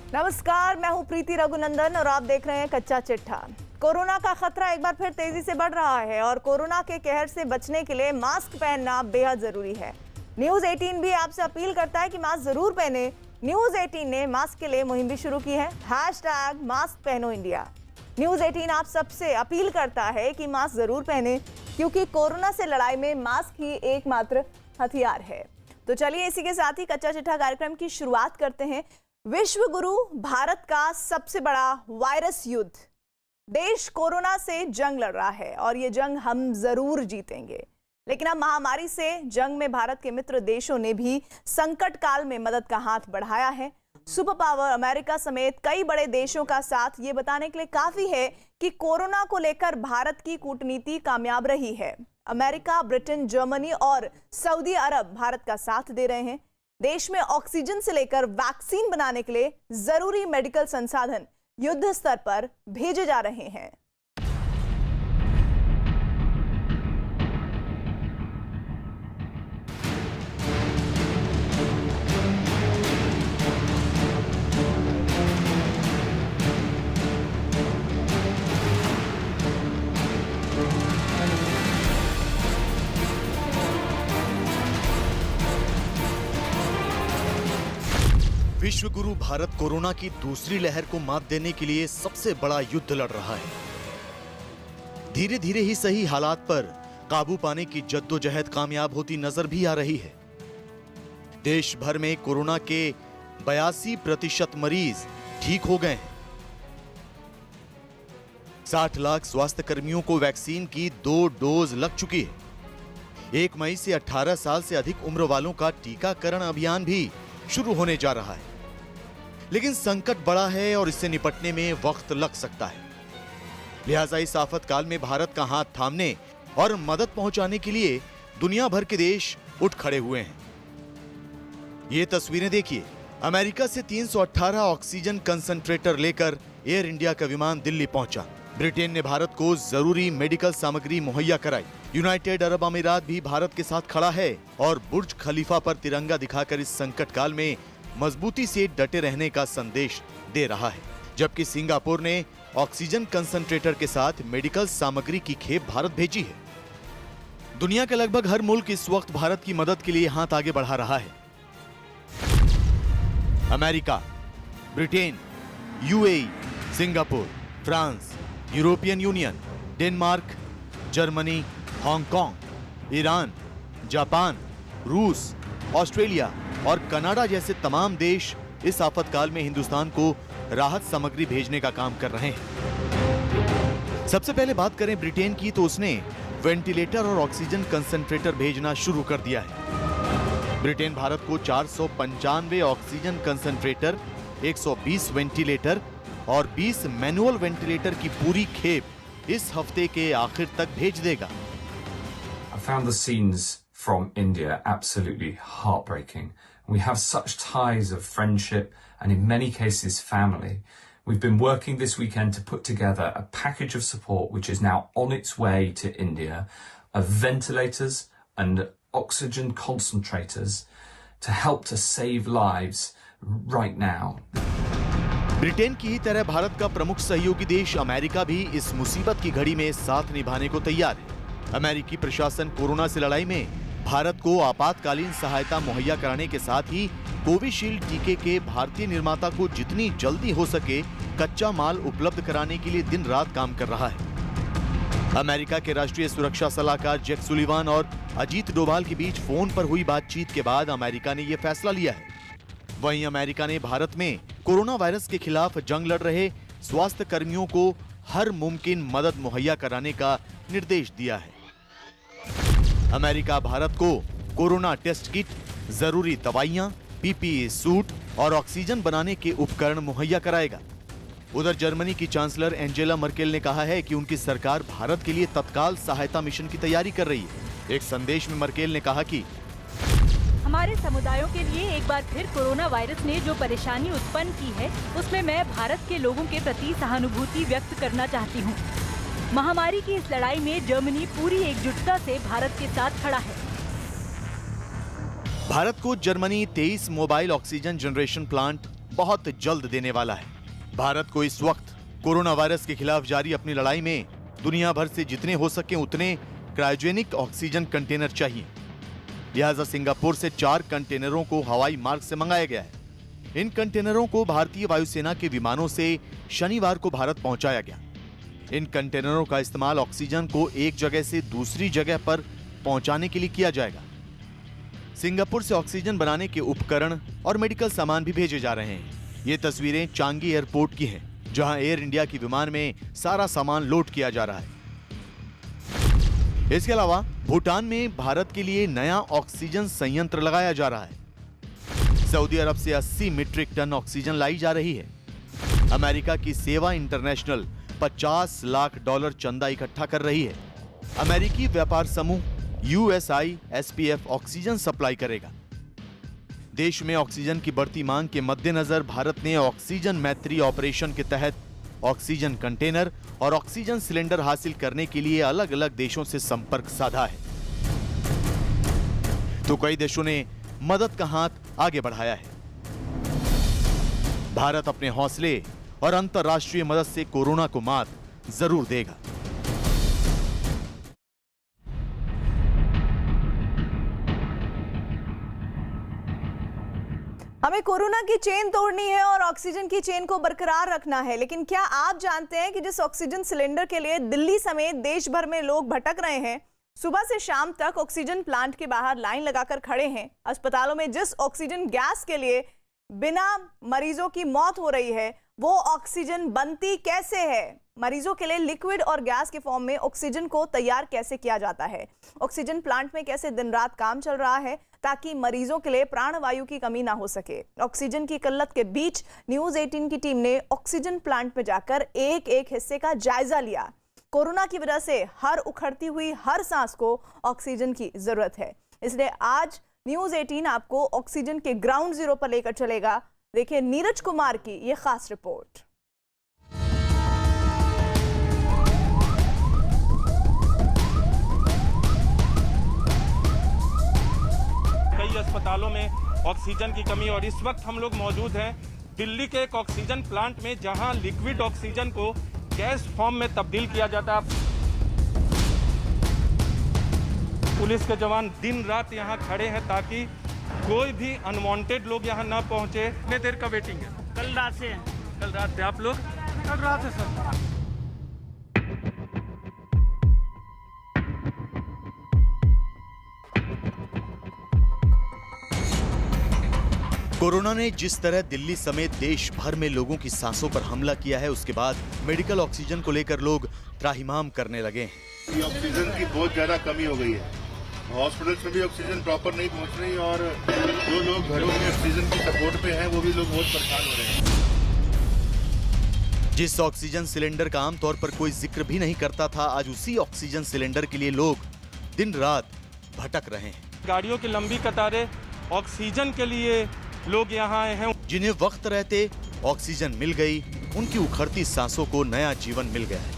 नमस्कार, मैं हूं प्रीति रघुनंदन और आप देख रहे हैं कच्चा चिट्ठा। कोरोना का खतरा एक बार फिर तेजी से बढ़ रहा है और कोरोना के कहर से बचने के लिए मास्क पहनना बेहद जरूरी है। न्यूज 18 भी आपसे अपील करता है कि मास्क जरूर पहने। न्यूज 18 ने मास्क के लिए मुहिम भी शुरू की है, #मास्क पहनो इंडिया। न्यूज 18 आप सबसे अपील करता है कि मास्क जरूर पहने, क्योंकि कोरोना से लड़ाई में मास्क ही एकमात्र हथियार है। तो चलिए इसी के साथ ही कच्चा चिट्ठा कार्यक्रम की शुरुआत करते हैं। विश्व गुरु भारत का सबसे बड़ा वायरस युद्ध। देश कोरोना से जंग लड़ रहा है और ये जंग हम जरूर जीतेंगे। लेकिन अब महामारी से जंग में भारत के मित्र देशों ने भी संकट काल में मदद का हाथ बढ़ाया है। सुपर पावर अमेरिका समेत कई बड़े देशों का साथ ये बताने के लिए काफी है कि कोरोना को लेकर भारत की कूटनीति कामयाब रही है। अमेरिका, ब्रिटेन, जर्मनी और सऊदी अरब भारत का साथ दे रहे हैं। देश में ऑक्सीजन से लेकर वैक्सीन बनाने के लिए जरूरी मेडिकल संसाधन युद्ध स्तर पर भेजे जा रहे हैं। विश्व गुरु भारत कोरोना की दूसरी लहर को मात देने के लिए सबसे बड़ा युद्ध लड़ रहा है। धीरे धीरे ही सही हालात पर काबू पाने की जद्दोजहद कामयाब होती नजर भी आ रही है। देश भर में कोरोना के 82% मरीज ठीक हो गए हैं। 60 लाख स्वास्थ्य कर्मियों को वैक्सीन की 2 डोज लग चुकी है। 1 मई से 18 साल से अधिक उम्र वालों का टीकाकरण अभियान भी शुरू होने जा रहा है। लेकिन संकट बड़ा है और इससे निपटने में वक्त लग सकता है। लिहाजा इस आफतकाल में भारत का हाथ थामने और मदद पहुंचाने के लिए दुनिया भर के देश उठ खड़े हुए हैं। ये तस्वीरें देखिए। अमेरिका से 318 ऑक्सीजन कंसंट्रेटर लेकर एयर इंडिया का विमान दिल्ली पहुंचा। ब्रिटेन ने भारत को जरूरी मेडिकल सामग्री मुहैया कराई। यूनाइटेड अरब अमीरात भी भारत के साथ खड़ा है और बुर्ज खलीफा पर तिरंगा दिखाकर इस संकट काल में मजबूती से डटे रहने का संदेश दे रहा है। जबकि सिंगापुर ने ऑक्सीजन कंसंट्रेटर के साथ मेडिकल सामग्री की खेप भारत भेजी है। दुनिया के लगभग हर मुल्क इस वक्त भारत की मदद के लिए हाथ आगे बढ़ा रहा है। America, Britain, UAE, Singapore, France, European union, Denmark, Germany, Hong Kong, Iran, Japan, रूस, ऑस्ट्रेलिया और कनाडा जैसे तमाम देश इस आफतकाल में हिंदुस्तान को राहत सामग्री भेजने का काम कर रहे हैं। सबसे पहले बात करें ब्रिटेन की, तो उसने वेंटिलेटर और ऑक्सीजन कंसंट्रेटर भेजना शुरू कर दिया है। ब्रिटेन भारत को 495 ऑक्सीजन कंसंट्रेटर, 120 वेंटिलेटर और 20 मैनुअल वेंटिलेटर की पूरी खेप इस हफ्ते के आखिर तक भेज देगा। I found the scenes from India absolutely heartbreaking. We have such ties of friendship and in many cases family. We've been working this weekend to put together a package of support which is now on its way to India, of ventilators and oxygen concentrators to help to save lives right now. Britain की ही तरह भारत का प्रमुख सहयोगी देश America भी इस मुसीबत की घड़ी में साथ निभाने को तैयार है। अमेरिकी प्रशासन कोरोना से लड़ाई में भारत को आपातकालीन सहायता मुहैया कराने के साथ ही कोविशील्ड टीके के भारतीय निर्माता को जितनी जल्दी हो सके कच्चा माल उपलब्ध कराने के लिए दिन रात काम कर रहा है। अमेरिका के राष्ट्रीय सुरक्षा सलाहकार जैक सुलिवान और अजीत डोभाल के बीच फोन पर हुई बातचीत के बाद अमेरिका ने यह फैसला लिया है। वहीं अमेरिका ने भारत में कोरोना वायरस के खिलाफ जंग लड़ रहे स्वास्थ्य कर्मियों को हर मुमकिन मदद मुहैया कराने का निर्देश दिया है। अमेरिका भारत को कोरोना टेस्ट किट, जरूरी दवाइयां, पीपीई सूट और ऑक्सीजन बनाने के उपकरण मुहैया कराएगा। उधर जर्मनी की चांसलर एंजेला मर्केल ने कहा है कि उनकी सरकार भारत के लिए तत्काल सहायता मिशन की तैयारी कर रही है। एक संदेश में मर्केल ने कहा कि हमारे समुदायों के लिए एक बार फिर कोरोना वायरस ने जो परेशानी उत्पन्न की है, उसमें मैं भारत के लोगों के प्रति सहानुभूति व्यक्त करना चाहती हूँ। महामारी की इस लड़ाई में जर्मनी पूरी एकजुटता से भारत के साथ खड़ा है। भारत को Germany 23 mobile oxygen generation plant बहुत जल्द देने वाला है। भारत को इस वक्त कोरोना वायरस के खिलाफ जारी अपनी लड़ाई में दुनिया भर से जितने हो सके उतने क्रायोजेनिक ऑक्सीजन कंटेनर चाहिए। लिहाजा सिंगापुर से 4 कंटेनरों को हवाई मार्ग से मंगाया गया है। इन कंटेनरों को भारतीय वायुसेना के विमानों से शनिवार को भारत पहुंचाया गया। इन कंटेनरों का इस्तेमाल ऑक्सीजन को एक जगह से दूसरी जगह पर पहुंचाने के लिए किया जाएगा। सिंगापुर से ऑक्सीजन बनाने के उपकरण और मेडिकल सामान भी भेजे जा रहे हैं। ये तस्वीरें चांगी एयरपोर्ट की हैं, जहां एयर इंडिया की विमान में सारा सामान लोड किया जा रहा है। इसके अलावा भूटान में भारत के लिए नया ऑक्सीजन संयंत्र लगाया जा रहा है। सऊदी अरब से 80 मीट्रिक टन ऑक्सीजन लाई जा रही है। अमेरिका की सेवा इंटरनेशनल $50 लाख चंदा इकट्ठा कर रही है। अमेरिकी व्यापार समूह USISPF ऑक्सीजन सप्लाई करेगा। देश में ऑक्सीजन की बढ़ती मांग के मद्देनजर भारत ने ऑक्सीजन मैत्री ऑपरेशन के तहत ऑक्सीजन कंटेनर और ऑक्सीजन सिलेंडर हासिल करने के लिए अलग अलग देशों से संपर्क साधा है। तो कई देशों ने मदद का हाथ आगे बढ़ाया है। भारत अपने हौसले और अंतर्राष्ट्रीय मदद से कोरोना को मात जरूर देगा। हमें कोरोना की चेन तोड़नी है और ऑक्सीजन की चेन को बरकरार रखना है, लेकिन क्या आप जानते हैं कि जिस ऑक्सीजन सिलेंडर के लिए दिल्ली समेत देश भर में लोग भटक रहे हैं, सुबह से शाम तक ऑक्सीजन प्लांट के बाहर लाइन लगाकर खड़े हैं। अस्पतालों में जिस ऑक्सीजन गैस के लिए बिना मरीजों की मौत हो रही है, वो ऑक्सीजन बनती कैसे है? मरीजों के लिए लिक्विड और गैस के फॉर्म में ऑक्सीजन को तैयार कैसे किया जाता है? ऑक्सीजन प्लांट में कैसे दिन रात काम चल रहा है ताकि मरीजों के लिए प्राणवायु की कमी ना हो सके? ऑक्सीजन की किल्लत के बीच न्यूज़ 18 की टीम ने ऑक्सीजन प्लांट में जाकर एक एक हिस्से का जायजा लिया। कोरोना की वजह से हर उखड़ती हुई हर सांस को ऑक्सीजन की जरूरत है, इसलिए आज न्यूज़ 18 आपको ऑक्सीजन के ग्राउंड जीरो पर लेकर चलेगा। देखिए नीरज कुमार की ये खास रिपोर्ट। कई अस्पतालों में ऑक्सीजन की कमी, और इस वक्त हम लोग मौजूद हैं दिल्ली के एक ऑक्सीजन प्लांट में, जहां लिक्विड ऑक्सीजन को गैस फॉर्म में तब्दील किया जाता है। पुलिस के जवान दिन रात यहां खड़े हैं ताकि कोई भी अनवांटेड लोग यहां ना पहुंचे। कितने देर का वेटिंग है? कल रात से। कल रात से आप लोग? कल रात से सर। कोरोना ने जिस तरह दिल्ली समेत देश भर में लोगों की सांसों पर हमला किया है, उसके बाद मेडिकल ऑक्सीजन को लेकर लोग त्राहिमाम करने लगे हैं। ऑक्सीजन की बहुत ज्यादा कमी हो गई है। हॉस्पिटल्स में भी ऑक्सीजन प्रॉपर नहीं पहुंच रही, और जो लोग घरों में ऑक्सीजन की सपोर्ट पे हैं वो भी लोग बहुत परेशान हो रहे हैं। जिस ऑक्सीजन सिलेंडर का आमतौर पर कोई जिक्र भी नहीं करता था, आज उसी ऑक्सीजन सिलेंडर के लिए लोग दिन रात भटक रहे हैं। गाड़ियों की लंबी कतारें ऑक्सीजन के लिए लोग यहाँ आए हैं। जिन्हें वक्त रहते ऑक्सीजन मिल गई, उनकी उखड़ती सांसों को नया जीवन मिल गया है।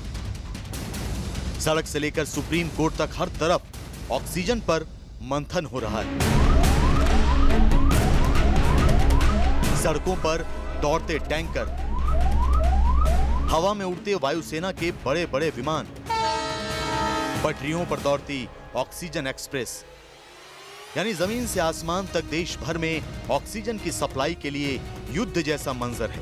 सड़क से लेकर सुप्रीम कोर्ट तक हर तरफ ऑक्सीजन पर मंथन हो रहा है। सड़कों पर दौड़ते टैंकर, हवा में उड़ते वायुसेना के बड़े बड़े विमान, पटरियों पर दौड़ती ऑक्सीजन एक्सप्रेस, यानी जमीन से आसमान तक देश भर में ऑक्सीजन की सप्लाई के लिए युद्ध जैसा मंजर है।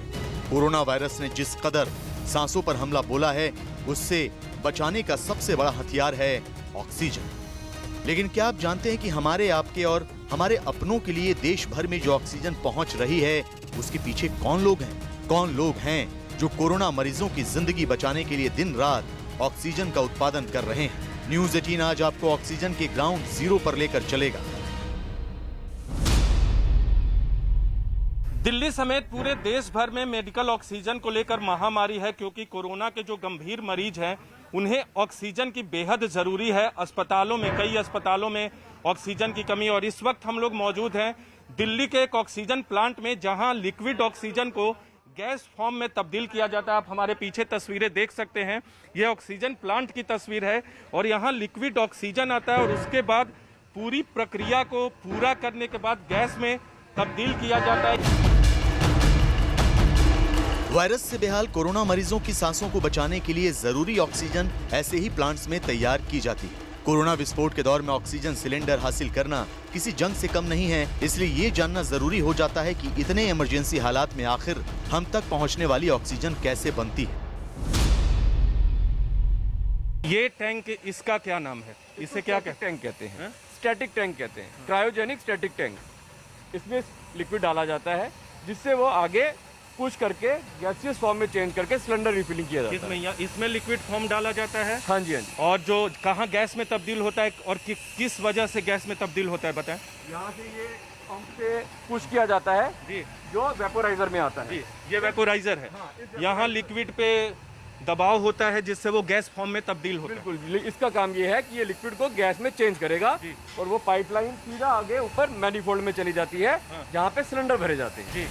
कोरोना वायरस ने जिस कदर सांसों पर हमला बोला है, उससे बचाने का सबसे बड़ा हथियार है ऑक्सीजन। लेकिन क्या आप जानते हैं कि हमारे, आपके और हमारे अपनों के लिए देश भर में जो ऑक्सीजन पहुंच रही है, उसके पीछे कौन लोग हैं? कौन लोग हैं जो कोरोना मरीजों की जिंदगी बचाने के लिए दिन रात ऑक्सीजन का उत्पादन कर रहे हैं? न्यूज़ 18 आज आपको ऑक्सीजन के ग्राउंड जीरो पर लेकर चलेगा। दिल्ली समेत पूरे देश भर में मेडिकल ऑक्सीजन को लेकर महामारी है, क्योंकि कोरोना के जो गंभीर मरीज हैं उन्हें ऑक्सीजन की बेहद जरूरी है। अस्पतालों में, कई अस्पतालों में ऑक्सीजन की कमी, और इस वक्त हम लोग मौजूद हैं दिल्ली के एक ऑक्सीजन प्लांट में, जहां लिक्विड ऑक्सीजन को गैस फॉर्म में तब्दील किया जाता है। आप हमारे पीछे तस्वीरें देख सकते हैं, यह ऑक्सीजन प्लांट की तस्वीर है, और यहाँ लिक्विड ऑक्सीजन आता है और उसके बाद पूरी प्रक्रिया को पूरा करने के बाद गैस में तब्दील किया जाता है। वायरस से बेहाल कोरोना मरीजों की सांसों को बचाने के लिए जरूरी ऑक्सीजन ऐसे ही प्लांट्स में तैयार की जाती है। कोरोना विस्फोट के दौर में ऑक्सीजन सिलेंडर हासिल करना किसी जंग से कम नहीं है, इसलिए ये जानना जरूरी हो जाता है कि इतने इमरजेंसी हालात में आखिर हम तक पहुंचने वाली ऑक्सीजन कैसे बनती है। ये टैंक, इसका क्या नाम है? इसे क्या टैंक कहते हैं? स्टैटिक टैंक कहते हैं, क्रायोजेनिक स्टैटिक टैंक। इसमें लिक्विड डाला जाता है जिससे वो आगे पुश करके गैसियस फॉर्म में चेंज करके सिलेंडर रिफिलिंग किया जाता है। इसमें लिक्विड फॉर्म डाला जाता है? हाँ जी, हाँ जी। और जो कहाँ गैस में तब्दील होता है और किस वजह से गैस में तब्दील होता है बताएं? यहाँ से ये पंप से पुश किया जाता है जी, जो वेपोराइजर में आता है। जी, ये वेपोराइजर है। यहाँ लिक्विड पे दबाव होता है जिससे वो गैस फॉर्म में तब्दील होता है। बिल्कुल, इसका काम ये है कि ये लिक्विड को गैस में चेंज करेगा और वो पाइपलाइन सीधा आगे ऊपर मैनिफोल्ड में चली जाती है जहाँ पे सिलेंडर भरे जाते हैं। जी।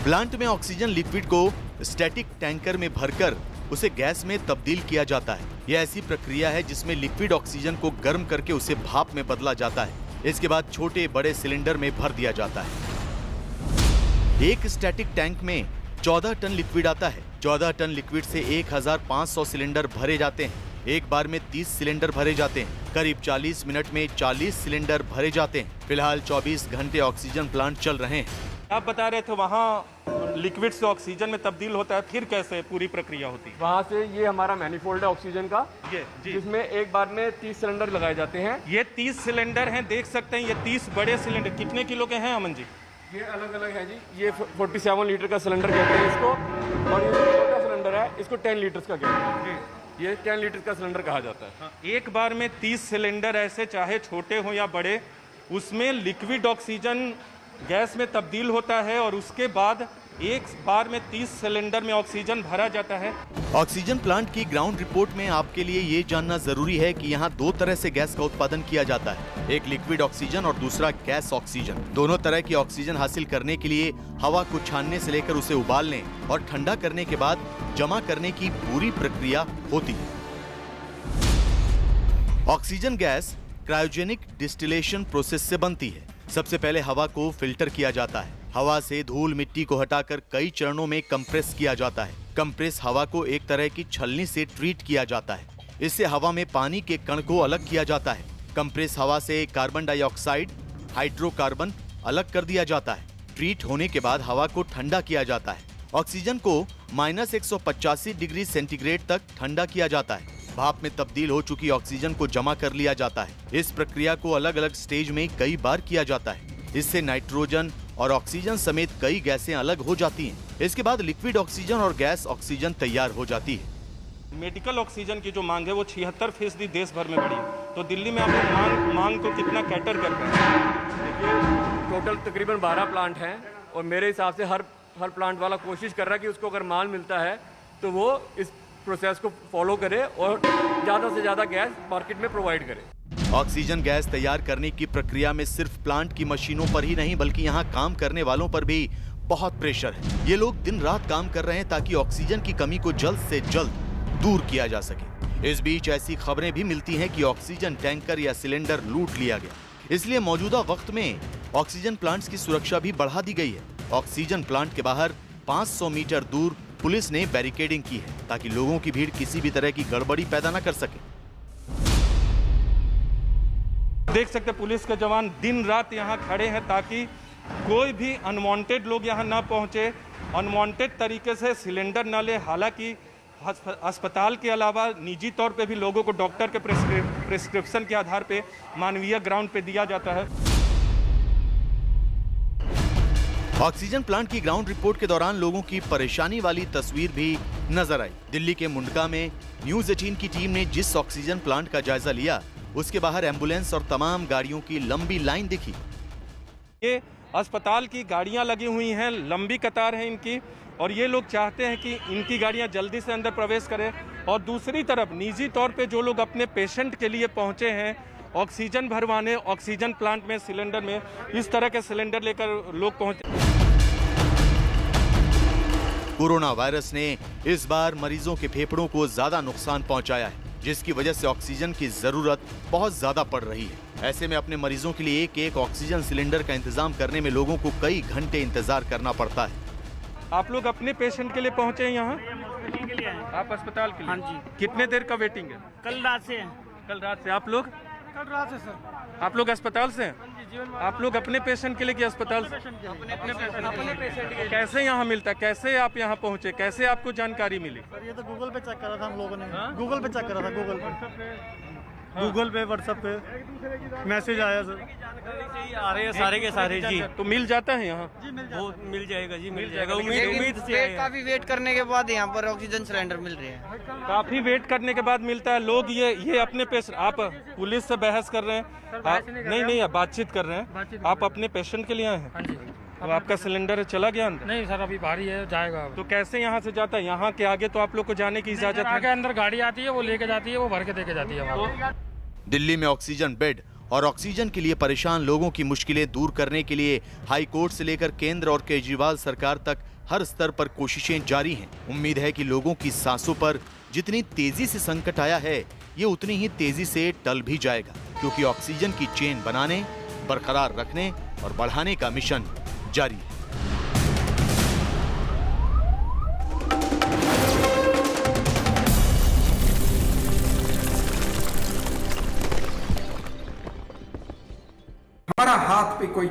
प्लांट में ऑक्सीजन लिक्विड को स्टैटिक टैंकर में भरकर उसे गैस में तब्दील किया जाता है। यह ऐसी प्रक्रिया है जिसमें लिक्विड ऑक्सीजन को गर्म करके उसे भाप में बदला जाता है। इसके बाद छोटे बड़े सिलेंडर में भर दिया जाता है। एक स्टैटिक टैंक में 14 टन लिक्विड आता है। 14 टन लिक्विड से 1500 सिलेंडर भरे जाते हैं। एक बार में 30 सिलेंडर भरे जाते हैं। करीब 40 मिनट में 40 सिलेंडर भरे जाते हैं। फिलहाल 24 घंटे ऑक्सीजन प्लांट चल रहे हैं। आप बता रहे थे वहाँ लिक्विड से ऑक्सीजन में तब्दील होता है, फिर कैसे पूरी प्रक्रिया होती है? वहाँ से ये हमारा मैनिफोल्ड है ऑक्सीजन का, ये जी, जिसमें एक बार में 30 सिलेंडर लगाए जाते हैं। ये 30 सिलेंडर हैं, देख सकते हैं। ये 30 बड़े सिलेंडर कितने किलो के हैं अमन जी? ये अलग अलग है जी। ये 47 लीटर का सिलेंडर कहते हैं इसको, और ये जो छोटा सिलेंडर है इसको 10 लीटर का कहते हैं। ये 10 लीटर का सिलेंडर कहा जाता है। एक बार में 30 सिलेंडर ऐसे, चाहे छोटे हो या बड़े, उसमें लिक्विड ऑक्सीजन गैस में तब्दील होता है और उसके बाद एक बार में 30 सिलेंडर में ऑक्सीजन भरा जाता है। ऑक्सीजन प्लांट की ग्राउंड रिपोर्ट में आपके लिए ये जानना जरूरी है कि यहाँ 2 तरह से गैस का उत्पादन किया जाता है, एक लिक्विड ऑक्सीजन और दूसरा गैस ऑक्सीजन। दोनों तरह की ऑक्सीजन हासिल करने के लिए हवा को छानने से लेकर उसे उबालने और ठंडा करने के बाद जमा करने की पूरी प्रक्रिया होती है। Oxygen gas cryogenic distillation process से बनती है। सबसे पहले हवा को फिल्टर किया जाता है। हवा से धूल मिट्टी को हटाकर कई चरणों में कंप्रेस किया जाता है। कंप्रेस हवा को एक तरह की छलनी से ट्रीट किया जाता है। इससे हवा में पानी के कण को अलग किया जाता है। कंप्रेस हवा से कार्बन डाइऑक्साइड, हाइड्रोकार्बन अलग कर दिया जाता है। ट्रीट होने के बाद हवा को ठंडा किया जाता है। ऑक्सीजन को -185 डिग्री सेंटीग्रेड तक ठंडा किया जाता है। भाप में तब्दील हो चुकी ऑक्सीजन को जमा कर लिया जाता है। इस प्रक्रिया को अलग अलग स्टेज में कई बार किया जाता है। इससे नाइट्रोजन और ऑक्सीजन समेत कई गैसें अलग हो जाती हैं। इसके बाद लिक्विड ऑक्सीजन और गैस ऑक्सीजन तैयार हो जाती है। मेडिकल ऑक्सीजन की जो मांग है वो 76% देश भर में बढ़ी है। तो दिल्ली में आप मांग को कितना कैटर कर रहे हैं? देखिए, टोटल तकरीबन 12 प्लांट हैं और मेरे हिसाब से हर प्लांट वाला कोशिश कर रहा है कि उसको अगर माल मिलता है तो वो इस प्रोसेस को फॉलो करे और ज़्यादा से ज़्यादा गैस मार्केट में प्रोवाइड करे। ऑक्सीजन गैस तैयार करने की प्रक्रिया में सिर्फ प्लांट की मशीनों पर ही नहीं बल्कि यहाँ काम करने वालों पर भी बहुत प्रेशर है। ये लोग दिन रात काम कर रहे हैं ताकि ऑक्सीजन की कमी को जल्द से जल्द दूर किया जा सके। इस बीच ऐसी खबरें भी मिलती हैं कि ऑक्सीजन टैंकर या सिलेंडर लूट लिया गया। इसलिए मौजूदा वक्त में ऑक्सीजन प्लांट्स की सुरक्षा भी बढ़ा दी गई है। ऑक्सीजन प्लांट के बाहर 500 मीटर दूर पुलिस ने बैरिकेडिंग की है ताकि लोगों की भीड़ किसी भी तरह की गड़बड़ी पैदा न कर सके। देख सकते पुलिस के जवान दिन रात यहाँ खड़े हैं ताकि कोई भी अनवांटेड लोग यहाँ ना पहुँचे, अनवांटेड तरीके से सिलेंडर न ले। हालांकि अस्पताल के अलावा निजी तौर पे भी लोगों को डॉक्टर के प्रिस्क्रिप्शन के आधार पे मानवीय ग्राउंड पे दिया जाता है। ऑक्सीजन प्लांट की ग्राउंड रिपोर्ट के दौरान लोगों की परेशानी वाली तस्वीर भी नजर आई। दिल्ली के मुंडका में न्यूज़ 18 की टीम ने जिस ऑक्सीजन प्लांट का जायजा लिया उसके बाहर एम्बुलेंस और तमाम गाड़ियों की लंबी लाइन दिखी। ये अस्पताल की गाड़ियां लगी हुई हैं, लंबी कतार है इनकी, और ये लोग चाहते हैं कि इनकी गाड़ियां जल्दी से अंदर प्रवेश करें। और दूसरी तरफ निजी तौर पे जो लोग अपने पेशेंट के लिए पहुंचे हैं ऑक्सीजन भरवाने, ऑक्सीजन प्लांट में सिलेंडर में इस तरह के सिलेंडर लेकर लोग पहुंचे। कोरोना वायरस ने इस बार मरीजों के फेफड़ों को ज्यादा नुकसान पहुंचाया है, जिसकी वजह से ऑक्सीजन की जरूरत बहुत ज्यादा पड़ रही है। ऐसे में अपने मरीजों के लिए एक एक ऑक्सीजन सिलेंडर का इंतजाम करने में लोगों को कई घंटे इंतजार करना पड़ता है। आप लोग अपने पेशेंट के लिए पहुंचे हैं यहाँ? के लिए आए। आप अस्पताल के लिए? हाँ जी। कितने देर का वेटिंग है? कल रात से है। कल रात से। आप लोग? कल रात से सर। आप लोग अस्पताल से हैं? आप लोग अपने पेशेंट के लिए कि अस्पताल से? अपने पेशेंट के लिए। कैसे यहाँ मिलता है? कैसे आप यहाँ पहुँचे? कैसे आपको जानकारी मिली? सर ये तो गूगल पे चेक करा था हम लोगों ने। गूगल पे चेक करा था, गूगल पे व्हाट्सएप पे मैसेज आया सर। आ रहे हैं सारे के सारे जी। तो मिल जाता है यहाँ? वो मिल जाएगा जी, मिल जाएगा। उम्मीद से वेट आए हैं। काफी वेट करने के बाद यहाँ पर ऑक्सीजन सिलेंडर मिल रहे हैं। काफी वेट करने के बाद मिलता है। लोग ये अपने पेशेंट, आप पुलिस से बहस कर रहे हैं? नहीं, आप बातचीत कर रहे हैं। आप अपने पेशेंट के लिए आए हैं? तो आपका सिलेंडर चला गया अंदर? नहीं सर, अभी भारी है, जाएगा। तो कैसे यहाँ से जाता है? यहाँ के आगे तो आप लोग को जाने की इजाजत आगे है? अंदर गाड़ी आती है, वो लेके जाती है, वो भर के देके जाती है हमारा। दिल्ली में ऑक्सीजन बेड और ऑक्सीजन के लिए परेशान लोगों की मुश्किलें दूर करने के लिए हाई कोर्ट से लेकर केंद्र और केजरीवाल सरकार तक हर स्तर पर कोशिशें जारी हैं। उम्मीद है कि लोगों की सांसों पर जितनी तेजी से संकट आया है, ये उतनी ही तेजी से टल भी जाएगा, क्योंकि ऑक्सीजन की चेन बनाने, बरकरार रखने और बढ़ाने का मिशन जारी है। हमारा हाथ पे कोई